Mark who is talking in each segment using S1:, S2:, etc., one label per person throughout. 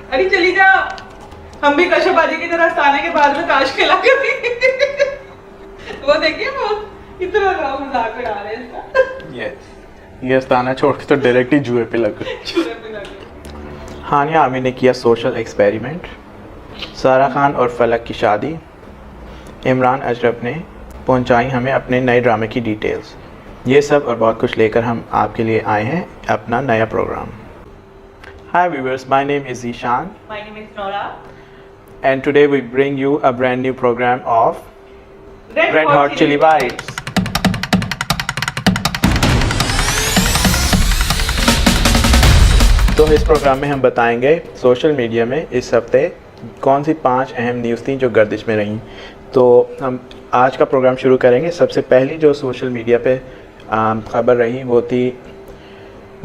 S1: अरे चली जा, हम भी कशबाजी की तरह आने के बाद में ताश खेला करेंगे। वो देखिए वो इतना मजाक उड़ा रहे हैं इसका।
S2: ये अस्ताना छोड़ के तो डायरेक्ट ही जुए पे लग गए। हानिया आमिर ने किया सोशल एक्सपेरिमेंट, सारा खान और फलक की शादी, इमरान अशरफ ने पहुंचाई हमें अपने नए ड्रामे की डिटेल्स। ये सब और बहुत कुछ लेकर हम आपके लिए आए हैं अपना नया programme. Hi viewers, my name is Ishaan
S1: my name is Nora
S2: and today we bring you a brand new program of Red Hot Chili Bites. तो इस प्रोग्राम में हम बताएंगे सोशल मीडिया में इस हफ्ते कौन सी 5 अहम न्यूज़ थी जो गर्दिश में रहीं। तो हम आज का प्रोग्राम शुरू करेंगे। सबसे पहली जो सोशल मीडिया पे खबर रही वो थी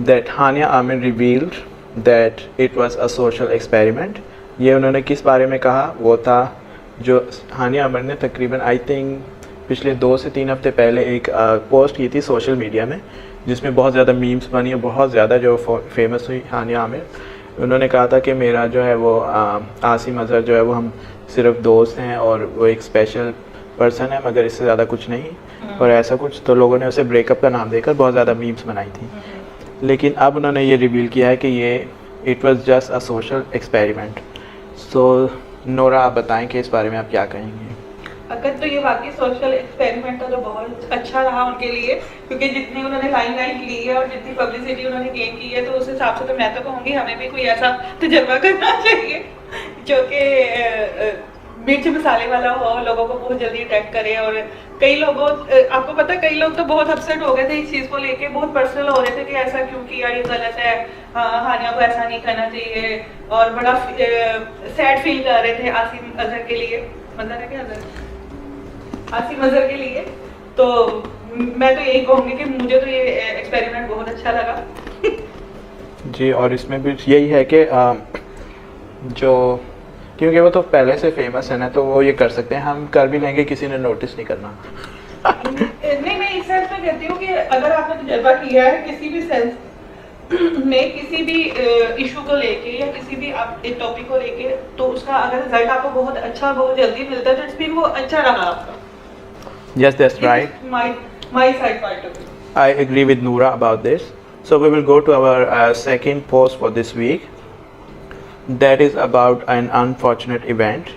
S2: that Hania Aamir revealed that it was a social experiment. ये उन्होंने किस बारे में कहा? वो था जो हानिया आमिर ने तकरीबन आई थिंक पिछले 2 से 3 हफ्ते पहले एक पोस्ट की थी सोशल मीडिया में, जिसमें बहुत ज़्यादा मीम्स बनी और बहुत ज़्यादा जो फेमस हुई हानिया आमिर। उन्होंने कहा था कि मेरा जो है वो आसिम अजहर जो है वो हम सिर्फ दोस्त हैं और वो एक स्पेशल पर्सन है मगर इससे ज़्यादा कुछ नहीं और ऐसा कुछ। तो लोगों ने उसे ब्रेकअप का नाम देकर बहुत ज़्यादा मीम्स बनाई थी। लेकिन अब उन्होंने ये रिवील किया है कि ये it was just a social experiment. So Nora, आप बताएं कि इस बारे में आप क्या कहेंगे?
S1: अगर तो ये वाकई सोशल एक्सपेरिमेंट था तो बहुत अच्छा रहा उनके लिए, क्योंकि जितनी उन्होंने लाइमलाइट ली है और जितनी पब्लिसिटी उन्होंने गेन की है तो उस हिसाब से तो मैं तो कहूँगी हमें भी कोई ऐसा तजर्बा करना चाहिए जो कि मिर्च मसाले वाला हो, लोगों को बहुत जल्दी अटैक करे। और कई लोगों आपको पता है कई लोग तो बहुत अपसेट हो गए थे इस चीज़ को लेके, बहुत पर्सनल हो रहे थे कि ऐसा क्यों किया, ये गलत है, हानिया को ऐसा नहीं करना चाहिए और बड़ा सैड फील कर रहे थे आसिम अजहर के लिए, मतलब है कि आसिम अजहर के लिए। तो मैं तो यही कहूँगी कि मुझे तो ये एक्सपेरिमेंट बहुत अच्छा लगा।
S2: जी, और इसमें भी यही है कि जो क्योंकि वो तो पहले से फेमस है ना, तो वो ये कर सकते हैं, हम कर भी लेंगे, किसी ने नोटिस नहीं करना।
S1: नहीं, मैं इस सेंस में कहती हूँ कि अगर आपने तजुर्बा किया है किसी भी सेंस में, किसी भी इशू को लेके या किसी भी एक टॉपिक को लेके, तो उसका अगर रिजल्ट आपको बहुत अच्छा बहुत जल्दी मिलता है तो इट्स मीन वो अच्छा रहा आपका।
S2: Yes, that's right.
S1: My side part of it.
S2: I agree with Noora about this. So we will go to our second post for this week. That is about an unfortunate event,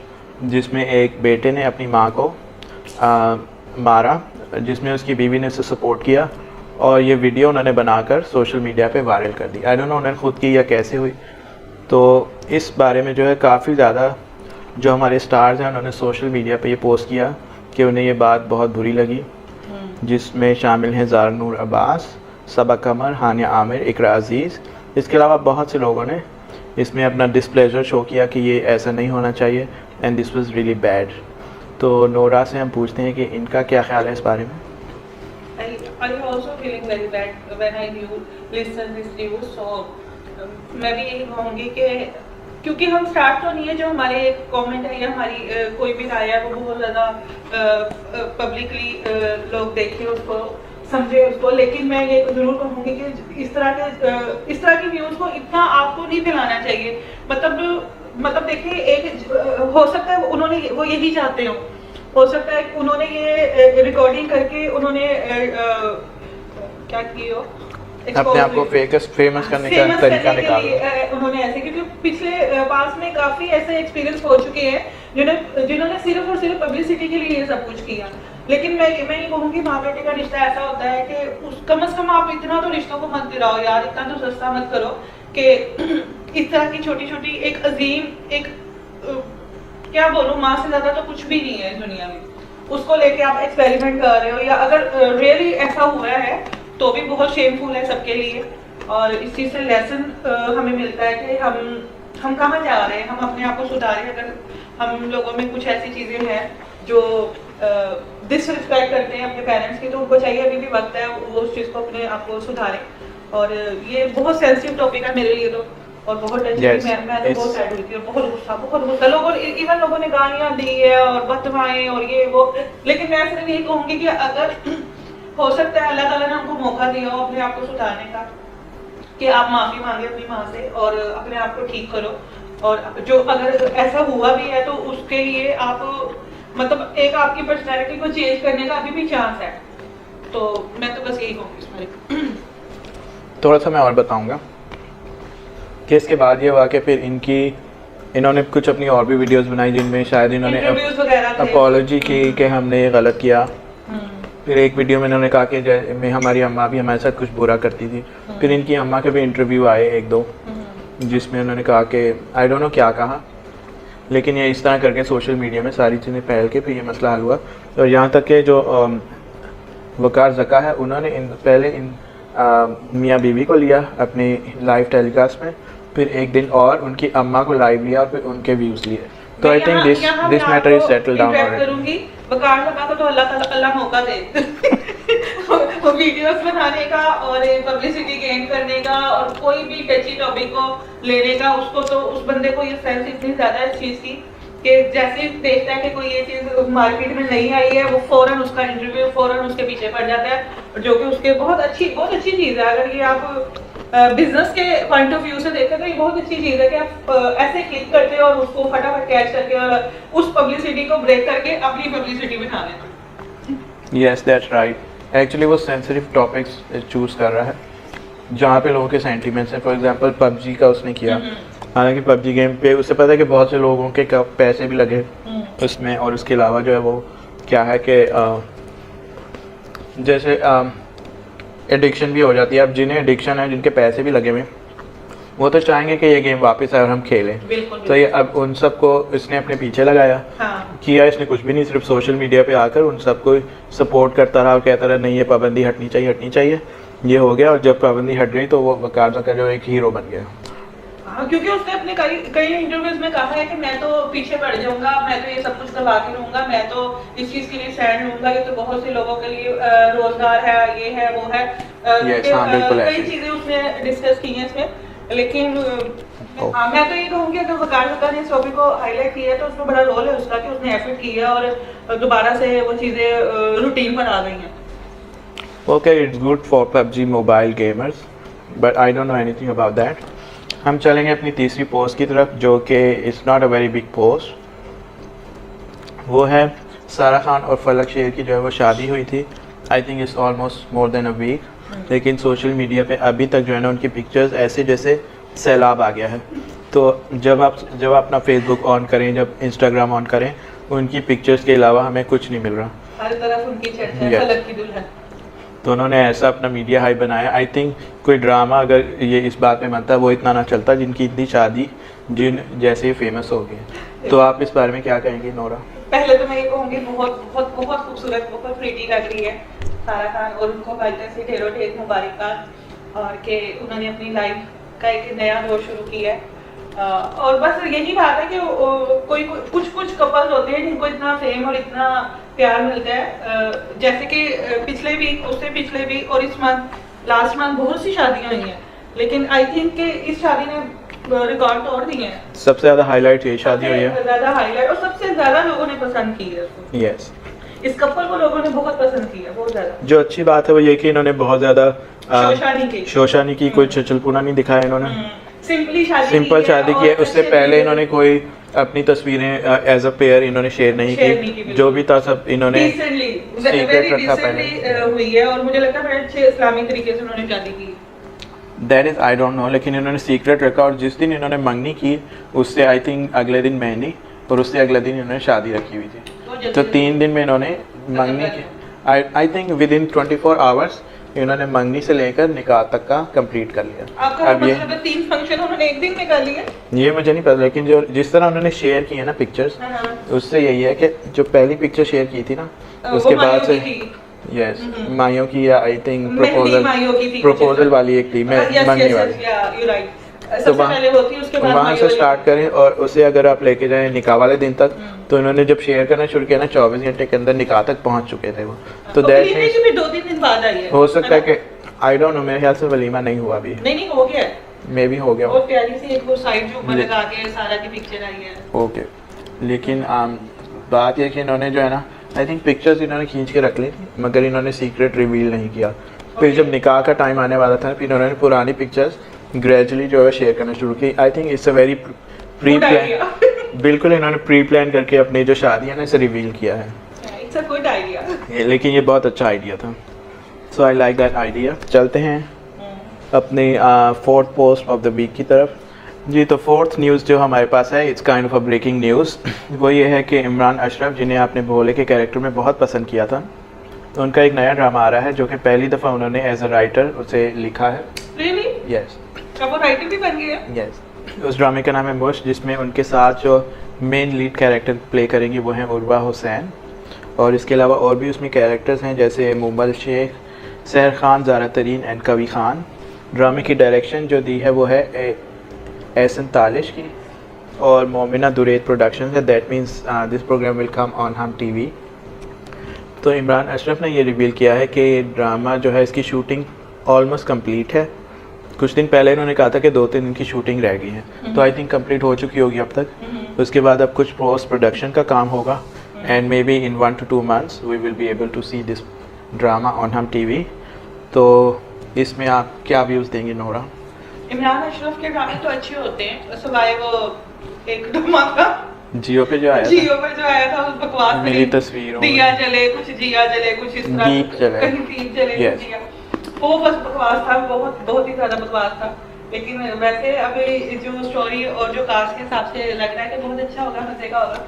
S2: जिसमें एक बेटे ने अपनी माँ को मारा, जिसमें उसकी बीवी ने उसे सपोर्ट किया और ये वीडियो उन्होंने बनाकर सोशल मीडिया पे वायरल कर दी। आई डोंट नो उन्होंने खुद की या कैसे हुई। तो इस बारे में जो है काफ़ी ज़्यादा जो हमारे स्टार्स हैं उन्होंने सोशल मीडिया पे ये पोस्ट किया कि उन्हें ये बात बहुत बुरी लगी, जिसमें शामिल हैं ज़ारा नूर अब्बास, सबा कमर, हानिया आमिर, इकरा अजीज़। इसके अलावा बहुत से लोगों ने इसमें अपना डिस्प्लेजर शो किया कि ये ऐसा नहीं होना चाहिए and this was really bad. तो नोरा से हम पूछते हैं कि इनका क्या ख्याल है इस बारे में।
S1: I also feeling very bad when I listen this news, so मैं भी यही कहूँगी कि क्योंकि हम स्टार्ट तो नहीं है, जो हमारे कमेंट है या हमारी कोई भी राय है वो बहुत ज़्यादा पब्लिकली लोग देखें उसको, समझे उसको। लेकिन मैं ये ज़रूर कहूँगी कि इस तरह की न्यूज़ को इतना आपको नहीं फैलाना चाहिए। मतलब देखिए, एक हो सकता है उन्होंने वो यही चाहते हो सकता है उन्होंने ये रिकॉर्डिंग करके उन्होंने क्या किया,
S2: अपने आप को फेमस करने का तरीका निकाला
S1: उन्होंने ऐसे, क्योंकि पिछले पास में काफ़ी ऐसे एक्सपीरियंस हो चुके हैं जिन्होंने सिर्फ और सिर्फ पब्लिसिटी के लिए ये सब कुछ किया। लेकिन मैं ये कहूँगी माँ बेटे का रिश्ता ऐसा होता है कि कम से कम आप इतना तो रिश्तों को मत गिराओ यार, इतना तो सस्ता मत करो कि इस तरह की छोटी छोटी एक अजीम एक क्या बोलूँ, माँ से ज़्यादा तो कुछ भी नहीं है इस दुनिया में, उसको लेके आप एक्सपेरिमेंट कर रहे हो। या अगर रियली ऐसा हुआ है तो भी बहुत शेमफुल है सबके लिए। और इस चीज़ से लेसन हमें मिलता है कि हम कहाँ जा रहे हैं, हम अपने आप को सुधारें। अगर हम लोगों में कुछ ऐसी चीज़ें हैं जो डिसरिस्पेक्ट करते हैं अपने पेरेंट्स की, तो उनको चाहिए अभी भी वक्त है वो उस चीज़ को अपने आप को सुधारें। और ये बहुत सेंसिटिव टॉपिक है मेरे लिए तो, और बहुत मैं तो बहुत सैड हुई थी और बहुत गुस्सा लोगों ने गालियाँ दी है और बददुआएं और ये वो। लेकिन मैं सिर्फ यही कहूँगी कि अगर हो सकता है अल्लाह ताला ने हमको मौका दिया हो अपने आप को सुधारने का, कि आप माफ़ी मांगे अपनी माँ से और अपने आप को ठीक करो, और जो अगर ऐसा हुआ भी है तो उसके लिए आप मतलब एक आपकी पर्सनैलिटी को चेंज करने का अभी भी चांस है। तो मैं तो बस यही कहूँगी इस बारे में।
S2: थोड़ा सा मैं और बताऊंगा कि इसके बाद ये हुआ कि फिर इन्होंने कुछ अपनी और भी वीडियोस बनाई जिनमें शायद इन्होंने
S1: इंटरव्यूज वगैरह थे।
S2: अपॉलॉजी की कि हमने ये गलत किया। फिर एक वीडियो में इन्होंने कहा कि में हमारी अम्मा भी हमारे साथ कुछ बुरा करती थी। फिर इनकी अम्मा के भी इंटरव्यू आए एक दो जिसमें उन्होंने कहा कि आई डोंट नो क्या कहा, लेकिन ये इस तरह करके सोशल मीडिया में सारी चीज़ें फैल के फिर ये मसला हल हुआ। और यहाँ तक कि जो वकार ज़का है उन्होंने पहले मियाँ बीवी को लिया अपने लाइव टेलीकास्ट में, फिर एक दिन और उनकी अम्मा को लाइव लिया और फिर उनके व्यूज़ लिए। तो I think this matter is settle down already.
S1: Waqar Zaka को तो अल्लाह मौका दे वो वीडियोस बनाने का और पब्लिसिटी गेन करने का और कोई भी टची टॉपिक को लेने का, उसको तो उस बंदे को ये सेंस इतनी ज़्यादा इस चीज़ की कि जैसे ही देखता है कि कोई ये चीज़ मार्केट में नहीं आई है वो फ़ौरन उसका इंटरव्यू फ़ौरन उसके पीछे पड़ जाता है, जो कि उसके बहुत अच्छी चीज़ है। अगर ये आप बिजनेस के पॉइंट ऑफ व्यू से देखें तो ये बहुत अच्छी चीज़ है कि आप ऐसे क्लिक करते हो और उसको फटाफट कैच करके और उस पब्लिसिटी को ब्रेक करके अपनी पब्लिसिटी बना लेते।
S2: Yes that's right. एक्चुअली वो सेंसिटिव टॉपिक्स चूज कर रहा है जहाँ पे लोगों के सेंटिमेंट्स हैं। फॉर एग्जांपल पबजी का उसने किया, हालांकि पबजी गेम पे उसे पता है कि बहुत से लोगों के पैसे भी लगे उसमें, और उसके अलावा जो है वो क्या है कि जैसे एडिक्शन भी हो जाती है। अब जिन्हें एडिक्शन है, जिनके पैसे भी लगे हुए, वो तो चाहेंगे कि ये गेम वापस आए और हम खेलें। तो ये अब उन सबको इसने अपने पीछे लगाया। किया इसने कुछ भी नहीं, सिर्फ सोशल मीडिया पे आकर उन सबको सपोर्ट करता रहा और कहता रहा नहीं ये पाबंदी हटनी चाहिए। ये हो गया, और जब पाबंदी हट गई तो वो वकार ज़का जो एक हीरो बन गया।
S1: क्योंकि उसने अपने कई इंटरव्यूज में कहा है कि मैं तो पीछे पड़ जाऊंगा, मैं तो ये सब कुछ करवा के रहूंगा, मैं तो इस चीज के लिए स्टैंड लूंगा, ये तो बहुत से लोगों के लिए रोजगार है, ये है वो है। कई चीजें उसने डिस्कस की हैं इसमें, लेकिन मैं तो ये कहूँगी अगर वकार ज़का ने इस टॉपिक को हाईलाइट किया है तो उसमें बड़ा रोल है उसका कि उसने एफर्ट किया और दोबारा से वो चीज़ें रूटीन पर आ गई हैं।
S2: Okay, it's good for PUBG mobile gamers, but I don't know anything about that. हम चलेंगे अपनी तीसरी पोस्ट की तरफ, जो कि it's not a very big post. वो है सारा खान और फलक शेर की जो है वो शादी हुई थी। I think it's almost more than a week, लेकिन सोशल मीडिया पे अभी तक जो है ना उनकी पिक्चर्स ऐसे जैसे सैलाब आ गया है। तो जब आप अपना फेसबुक ऑन करें, जब इंस्टाग्राम ऑन करें, उनकी पिक्चर्स के अलावा हमें कुछ नहीं मिल रहा,
S1: हर तरफ उनकी चर्चा है, फलक की दुल्हन।
S2: तो उन्होंने ऐसा अपना मीडिया हाई बनाया। आई थिंक कोई ड्रामा अगर ये इस बात में बनता वो इतना ना चलता जिनकी इतनी शादी जिन जैसे फेमस हो गई। तो आप इस बारे में क्या कहेंगी नोरा?
S1: पहले तो मैं ये कहूँगी बहुत खूबसूरत, बहुत प्रीटी लग रही है सारा खान, और उनको पहले से ढेरों ढेर मुबारकबाद और कि उन्होंने अपनी लाइफ का एक नया दौर शुरू किया है। और बस यही बात है कि कोई कुछ कपल्स होते हैं जिनको इतना फेम और इतना प्यार मिलता है, जैसे कि पिछले वीक, उससे पिछले वीक और इस मंथ, लास्ट मंथ बहुत सी शादियां हुई हैं, लेकिन आई थिंक कि इस शादी ने रिकॉर्ड तोड़ दिए हैं।
S2: सबसे ज़्यादा हाईलाइट ये शादी हुई है,
S1: ज़्यादा हाईलाइट, और सबसे ज़्यादा लोगों ने पसंद की है।
S2: यस,
S1: इस कपल को लोगों ने बहुत पसंद किया, बहुत ज़्यादा।
S2: जो अच्छी बात है वो ये कि इन्होंने बहुत ज़्यादा शोशानी की, कोई चचलपुना नहीं दिखाया इन्होंने, सिंपल शादी की है। उससे पहले इन्होंने कोई अपनी तस्वीरें एज अ पेयर इन्होंने शेयर नहीं की, जो भी था सब इन्होंने सीक्रेट रखा पहले
S1: हुई है, और मुझे लगता है बड़े अच्छे इस्लामिक तरीके से उन्होंने शादी की।
S2: That is I don't no, लेकिन इन्होंने सीक्रेट रखा, और जिस दिन इन्होंने मंगनी की उससे आई थिंक अगले दिन मेहंदी, और उससे अगले दिन इन्होंने शादी रखी हुई थी। तो 3 दिन में इन्होंने मंगनी की, I think with in 24 hours इन्होंने मंगनी से लेकर निकाह तक का कंप्लीट कर लिया।
S1: अब ये 3 फंक्शन उन्होंने एक दिन में कर लिए,
S2: ये मुझे नहीं पता, लेकिन जो जिस तरह उन्होंने शेयर किए ना पिक्चर्स, उससे यही है कि जो पहली पिक्चर शेयर की थी ना, उसके बाद से यस माइयों की, या आई थिंक प्रपोजल वाली एक थी, मंगनी वाली, तो वहाँ से स्टार्ट करें, और उसे अगर आप लेके जाएं निकाह वाले दिन तक, तो इन्होंने जब शेयर करना शुरू किया ना 24 घंटे के अंदर निकाह तक पहुँच चुके थे वो। तो दैट
S1: भी 2-3 दिन बाद आई है,
S2: हो सकता है कि आई डोंट नो, मेरे ख्याल से वलीमा नहीं हुआ अभी,
S1: नहीं हो गया,
S2: मे भी हो गया,
S1: बहुत प्यारी सी एक वो साइड जो ऊपर लगा के सारा की पिक्चर आई है।
S2: ओके, लेकिन बात ये कि इन्होंने जो है ना, आई थिंक पिक्चर्स इन्होंने खींच के रख ली थी, मगर इन्होंने सीक्रेट रिवील नहीं किया। फिर जब निकाह का टाइम आने वाला था, फिर इन्होंने पुरानी पिक्चर्स ग्रेजुअली जो है शेयर करना शुरू की। आई think it's a very pre
S1: Good
S2: plan
S1: idea.
S2: बिल्कुल इन्होंने प्री प्लान करके अपनी जो शादी है ना इसे रिवील किया है।
S1: It's a good idea.
S2: लेकिन ये बहुत अच्छा आइडिया था, so I like that idea. चलते हैं अपनी fourth post of the week की तरफ। जी, तो फोर्थ न्यूज़ जो हमारे पास है, it's kind of a breaking news. वो ये है कि इमरान अशरफ, जिन्हें आपने भोले के कैरेक्टर में बहुत पसंद किया था, तो उनका एक नया ड्रामा आ रहा है जो कि पहली दफ़ा उन्होंने एज अ राइटर उसे लिखा है।
S1: Really?
S2: यस
S1: अब वो राइटर भी बन गए?
S2: यस, उस ड्रामे का नाम है मुश, जिसमें उनके साथ जो मेन लीड कैरेक्टर प्ले करेंगी वो हैं उर्वा हुसैन, और इसके अलावा और भी उसमें कैरेक्टर्स हैं जैसे मुमल शेख, सहर खान, ज़ारा तरीन एंड कवि खान। ड्रामे की डायरेक्शन जो दी है वो है एहसन तालिश की, और मोमिना दुरेद प्रोडक्शन है। That means this programme will come on Hum TV. तो इमरान अशरफ ने ये रिवील किया है कि ड्रामा जो है इसकी शूटिंग ऑलमोस्ट कंप्लीट है। कुछ दिन पहले इन्होंने कहा था कि 2-3 दिन की शूटिंग रह गई है, तो आई थिंक कंप्लीट हो चुकी होगी अब तक। उसके बाद अब कुछ पोस्ट प्रोडक्शन का काम होगा, and maybe in 1 to 2 months we will be able to see this drama on Hum TV. तो इसमें आप क्या व्यूज़ देंगे नोरा?
S1: इमरान अशरफ के ड्रामे तो अच्छे होते हैं, सिवाय वो एक ड्रामा था
S2: जियो पे जो आया था,
S1: जियो पर जो आया था, उस बकवास
S2: मेरी
S1: में
S2: तस्वीरों में
S1: दिया जले, कुछ जिया जले, कुछ इस तरह,
S2: दीप जले।
S1: कहीं दीप जले,
S2: Yes.
S1: कुछ जिया, वो बस बकवास था, बहुत बहुत ही ज्यादा बकवास था। लेकिन वैसे अभी जो स्टोरी और जो कास्ट के हिसाब से लग रहा है कि बहुत अच्छा होगा, मजे का होगा।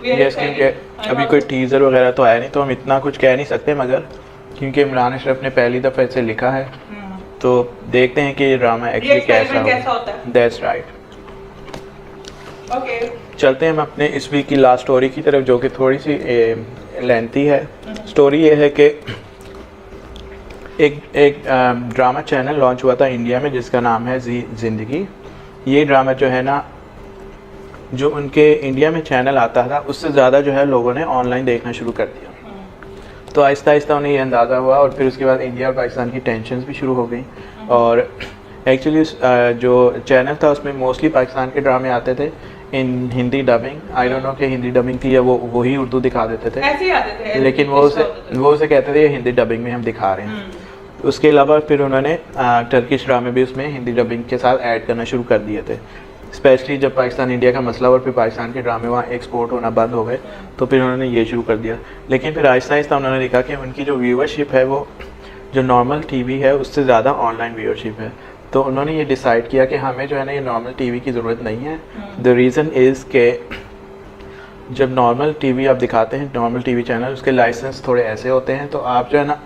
S1: We are
S2: yes,
S1: excited.
S2: क्योंकि अभी कोई टीज़र वगैरह तो आया नहीं, तो हम इतना कुछ कह नहीं सकते, मगर क्योंकि इमरान अशरफ ने पहली दफ़ा इसे लिखा है, तो देखते हैं कि ये ड्रामा एक्चुअली
S1: experiment कैसा
S2: कैसा
S1: होता है।
S2: That's right.
S1: ओके,
S2: चलते हैं हम अपने इस वीक की लास्ट स्टोरी की तरफ, जो कि थोड़ी सी लेंथी है। स्टोरी ये है कि एक ड्रामा चैनल लॉन्च हुआ था इंडिया में जिसका नाम है जी ज़िंदगी। ये ड्रामा जो है ना, जो उनके इंडिया में चैनल आता था उससे ज़्यादा जो है लोगों ने ऑनलाइन देखना शुरू कर दिया। तो आहिस्ता आहिस्ता उन्हें ये अंदाज़ा हुआ, और फिर उसके बाद इंडिया और पाकिस्तान की टेंशन्स भी शुरू हो गई। और एक्चुअली जो चैनल था उसमें मोस्टली पाकिस्तान के ड्रामे आते थे in Hindi dubbing. I don't know कि हिंदी डबिंग थी या वो ही उर्दू दिखा देते थे,
S1: ऐसे ही आते थे,
S2: लेकिन वो उसे कहते थे हिंदी डबिंग में हम दिखा रहे हैं। उसके अलावा फिर उन्होंने टर्किश ड्रामे भी उसमें हिंदी डबिंग के साथ ऐड करना शुरू कर दिए थे, स्पेशली जब पाकिस्तान इंडिया का मसला और फिर पाकिस्तान के ड्रामे वहाँ एक्सपोर्ट होना बंद हो गए, तो फिर उन्होंने ये शुरू कर दिया। लेकिन फिर आहिस्ता आहिस्ता उन्होंने देखा कि उनकी जो व्यूअरशिप है वो जो नॉर्मल टीवी है उससे ज़्यादा ऑनलाइन व्यूअरशिप है। तो उन्होंने ये डिसाइड किया कि हमें जो है ना ये नॉर्मल टीवी की ज़रूरत नहीं है। द रीज़न इज़ के जब नॉर्मल टीवी आप दिखाते हैं, नॉर्मल टीवी चैनल, उसके लाइसेंस थोड़े ऐसे होते हैं, तो आप जो है ना,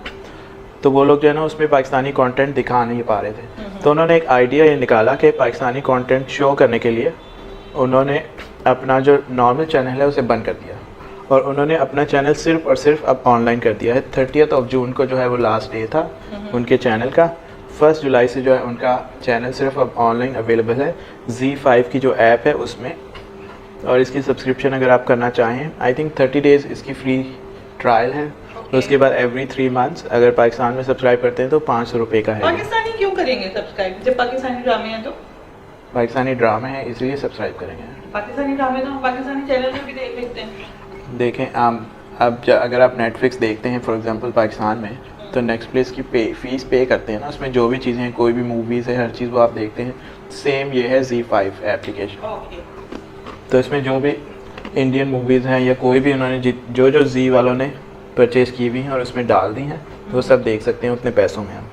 S2: तो वो लोग जो है ना उसमें पाकिस्तानी कंटेंट दिखा नहीं पा रहे थे। तो उन्होंने एक आइडिया ये निकाला कि पाकिस्तानी कंटेंट शो करने के लिए उन्होंने अपना जो नॉर्मल चैनल है उसे बंद कर दिया, और उन्होंने अपना चैनल सिर्फ और सिर्फ अब ऑनलाइन कर दिया है। 30 जून को जो है वो लास्ट डे था उनके चैनल का। 1 जुलाई से जो है उनका चैनल सिर्फ अब ऑनलाइन अवेलेबल है ZEE5 की जो ऐप है उसमें, और इसकी सब्सक्रिप्शन अगर आप करना चाहें, आई थिंक 30 डेज़ इसकी फ्री ट्रायल है। उसके बाद एवरी 3 months अगर पाकिस्तान में सब्सक्राइब करते हैं तो 500 रुपये का है।
S1: पाकिस्तानी क्यों करेंगे सब्सक्राइब जब पाकिस्तानी ड्रामे हैं? तो
S2: पाकिस्तानी ड्रामे हैं इसलिए सब्सक्राइब करेंगे।
S1: पाकिस्तानी ड्रामे तो हम पाकिस्तानी चैनल में भी देख लेते हैं।
S2: देखें अब अगर आप नेटफ्लिक्स देखते हैं फॉर एग्जांपल पाकिस्तान में, तो नेटफ्लिक्स की फीस पे करते हैं ना, उसमें जो भी चीज़ें हैं, कोई भी मूवीज़ है, हर चीज़ वो आप देखते हैं। सेम ये है ZEE5 एप्लीकेशन।
S1: ओके,
S2: तो इसमें जो भी इंडियन मूवीज़ हैं या कोई भी उन्होंने जो जी वालों ने परचेज़ की हुई हैं और उसमें डाल दी हैं, वो सब देख सकते हैं उतने पैसों में हम।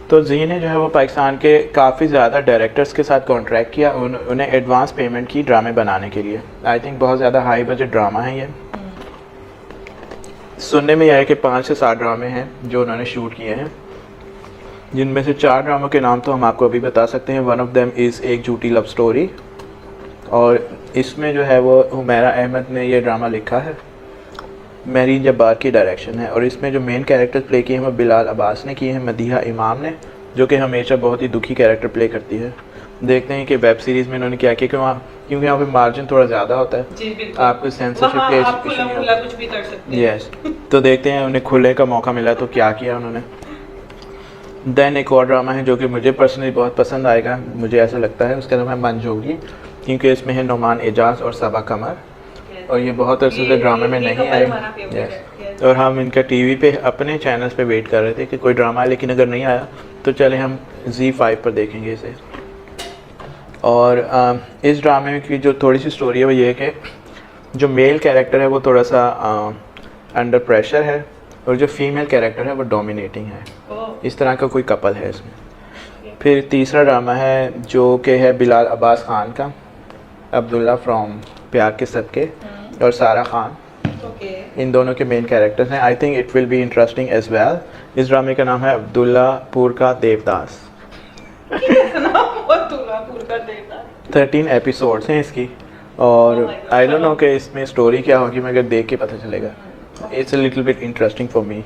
S2: तो जी ने जो है वो पाकिस्तान के काफ़ी ज़्यादा डायरेक्टर्स के साथ कॉन्ट्रैक्ट किया, उन्हें एडवांस पेमेंट की ड्रामे बनाने के लिए। आई थिंक बहुत ज़्यादा हाई बजट ड्रामा है ये। सुनने में यह है कि 5 से 7 ड्रामे हैं जो उन्होंने शूट किए हैं, जिनमें से 4 ड्रामों के नाम तो हम आपको अभी बता सकते हैं। वन ऑफ देम इज़ एक झूठी लव स्टोरी, और इसमें जो है वो हुमैरा अहमद ने ये ड्रामा लिखा है, मेरीन जब्बार की डायरेक्शन है, और इसमें जो मेन कैरेक्टर प्ले किए हैं वो बिलाल अब्बास ने किए हैं, मदीहा इमाम ने, जो कि हमेशा बहुत ही दुखी कैरेक्टर प्ले करती है। देखते हैं कि वेब सीरीज़ में इन्होंने क्या किया, क्योंकि वहाँ पे मार्जिन थोड़ा ज़्यादा होता है,
S1: जी बिल्कुल,
S2: आपको सेंसरशिप के इशू नहीं
S1: कुछ भी कर सकते हैं।
S2: यस। तो देखते हैं उन्हें खुले का मौका मिला तो क्या किया उन्होंने। देन एक और ड्रामा है जो कि मुझे पर्सनली बहुत पसंद आएगा, मुझे ऐसा लगता है, उसका नाम है मंजोगी, क्योंकि इसमें है नुमान एजाज और सबा कमर, और ये बहुत अरसे से ड्रामे में नहीं आए। यस, और हम इनका टीवी पे अपने चैनल्स पे वेट कर रहे थे कि कोई ड्रामा है, लेकिन अगर नहीं आया तो चले हम ZEE5 पर देखेंगे इसे। और इस ड्रामे की जो थोड़ी सी स्टोरी है वो ये है कि जो मेल कैरेक्टर है वो थोड़ा सा अंडर प्रेशर है और जो फीमेल कैरेक्टर है वो डोमिनेटिंग है। इस तरह का कोई कपल है इसमें। फिर तीसरा ड्रामा है जो कि है बिलाल अब्बास खान का, अब्दुल्ला फ्रॉम प्यार के सदके और सारा खान, इन दोनों के मेन कैरेक्टर्स हैं। I think it will be interesting as well. इस ड्रामे का नाम है अब्दुल्लापुर का देवदास। 13 एपिसोड्स हैं इसकी और आई डोंट नो कि इसमें स्टोरी क्या होगी, मगर देख के पता चलेगा। It's a little bit interesting for me.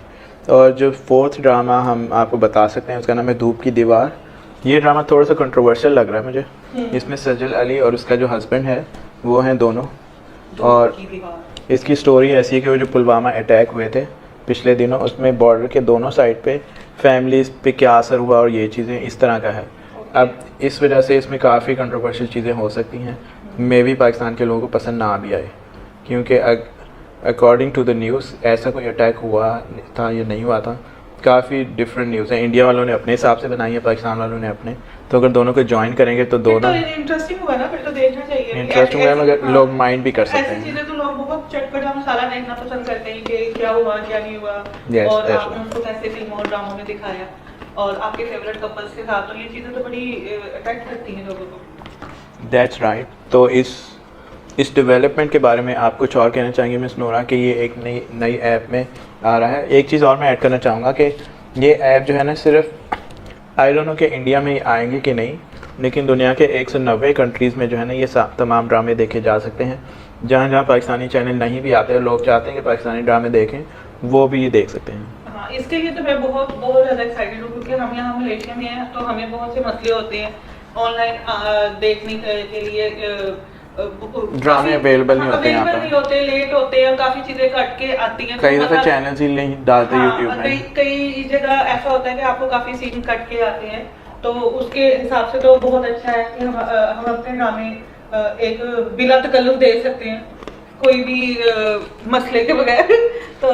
S2: और जो फोर्थ ड्रामा हम आपको बता सकते हैं उसका नाम है धूप की दीवार। ये ड्रामा थोड़ा सा कंट्रोवर्शियल लग रहा है मुझे। इसमें सजल अली और उसका जो हस्बैंड है वो हैं दोनों, और इसकी स्टोरी ऐसी है कि वो जो पुलवामा अटैक हुए थे पिछले दिनों, उसमें बॉर्डर के दोनों साइड पे फैमिलीज़ पे क्या असर हुआ और ये चीज़ें इस तरह का है। अब इस वजह से इसमें काफ़ी कंट्रोवर्शियल चीज़ें हो सकती हैं, मे भी पाकिस्तान के लोगों को पसंद ना भी आए, क्योंकि अकॉर्डिंग टू द न्यूज़ ऐसा कोई अटैक हुआ था या नहीं हुआ था, काफ़ी डिफरेंट न्यूज़ है। इंडिया वालों ने अपने हिसाब से बनाई है, पाकिस्तान वालों ने अपने, तो अगर दोनों को ज्वाइन करेंगे तो दोनों
S1: इंटरेस्टिंग होगा ना, फिर तो देखना चाहिए।
S2: इंटरेस्टिंग है, मगर लोग माइंड भी कर सकते हैं।
S1: ऐसी चीजें तो लोग बहुत चटपटा मसाला देखना पसंद करते हैं कि क्या हुआ क्या नहीं हुआ,
S2: Yes,
S1: और
S2: that's
S1: आपने उनको कैसे फिल्मों और ड्रामों में दिखाया और आपके फेवरेट कपल्स के साथ, तो ये चीजें तो बड़ी अट्रैक्ट करती हैं लोगों को।
S2: That's right. तो इस डेवलपमेंट के बारे में आप कुछ और कहना चाहेंगे मिस नोरा कि ये एक नई ऐप में आ रहा है। एक चीज़ और मैं ऐड करना चाहूँगा कि ये ऐप जो है ना, सिर्फ आई डोंट नो कि इंडिया में आएंगे कि नहीं, लेकिन दुनिया के 190 कंट्रीज़ में जो है ना ये तमाम ड्रामे देखे जा सकते हैं। जहाँ जहाँ पाकिस्तानी चैनल नहीं भी आते, लोग चाहते हैं कि पाकिस्तानी ड्रामे देखें, वो भी ये देख सकते हैं।
S1: हाँ, इसके लिए तो मैं बहुत ज़्यादा एक्साइटेड हूँ, क्योंकि हम यहाँ मलेशिया में हैं तो हमें बहुत से मसले होते हैं ऑनलाइन देखने के लिए।
S2: ड्रामे अवेलेबल नहीं होते यहाँ पर,
S1: नहीं होते, लेट होते हैं, काफ़ी चीज़ें कट के आती हैं।
S2: कई दफ़े चैनल ही नहीं डालते यूट्यूब में।
S1: कई जगह ऐसा होता है कि आपको काफ़ी सीन कट के आते हैं, तो उसके हिसाब से तो बहुत अच्छा है कि हम अपने ड्रामे एक बिला तकल्लुफ देख सकते हैं, कोई भी मसले के बगैर। तो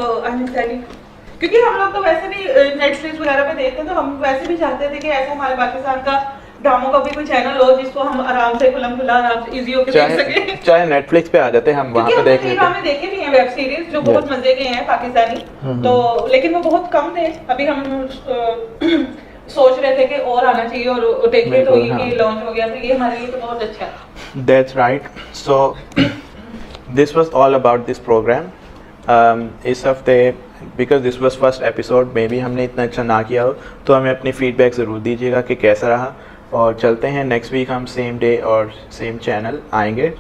S1: क्योंकि हम लोग तो वैसे भी नेटफ्लिक्स वगैरह पे देखते हैं, तो हम वैसे भी चाहते थे कि ऐसा हमारे पाकिस्तान का ड्रामों का भी कोई चैनल हो जिसको हम आराम से खुला आराम से इजी होकर देख सके।
S2: चाहे नेटफ्लिक्स पे आ जाते हैं, हम वहाँ पे देख लेते हैं।
S1: हमने देखे भी हैं वेब सीरीज जो बहुत मजे के हैं पाकिस्तानी, तो लेकिन वो बहुत कम थे। अभी हम सोच रहे थे कि और आना चाहिए, और देखिए तो ये लॉन्च हो गया, तो ये हमारे लिए तो बहुत अच्छा है।
S2: That's right. So this was all about this program. इस हफ्ते because this was first episode, may be हमने इतना अच्छा ना किया हो, तो हमें अपनी फीडबैक ज़रूर दीजिएगा कि कैसा रहा। और चलते हैं, नेक्स्ट वीक हम सेम डे और सेम चैनल आएंगे,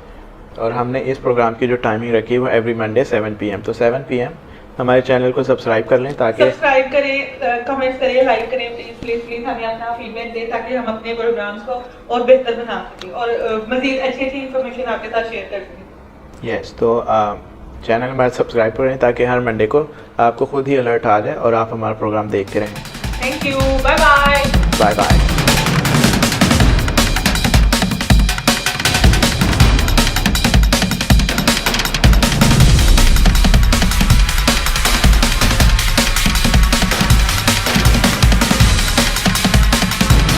S2: और हमने इस प्रोग्राम की जो टाइमिंग रखी है वो एवरी मंडे 7 PM। तो 7 PM हमारे चैनल को सब्सक्राइब कर लें, ताकि
S1: सब्सक्राइब करें, कमेंट करें, लाइक करें, प्लीज़ हमें अपना फीडबैक दें, ताकि हम अपने प्रोग्राम्स को और बेहतर बना सकें और मज़ीद अच्छी इन्फॉर्मेशन आपके साथ शेयर कर सकें।
S2: यस, तो चैनल हमारा सब्सक्राइब करें ताकि हर मंडे को आपको खुद ही अलर्ट आ जाए और आप हमारा प्रोग्राम देखते रहें।
S1: Thank you, bye bye.
S2: Bye bye.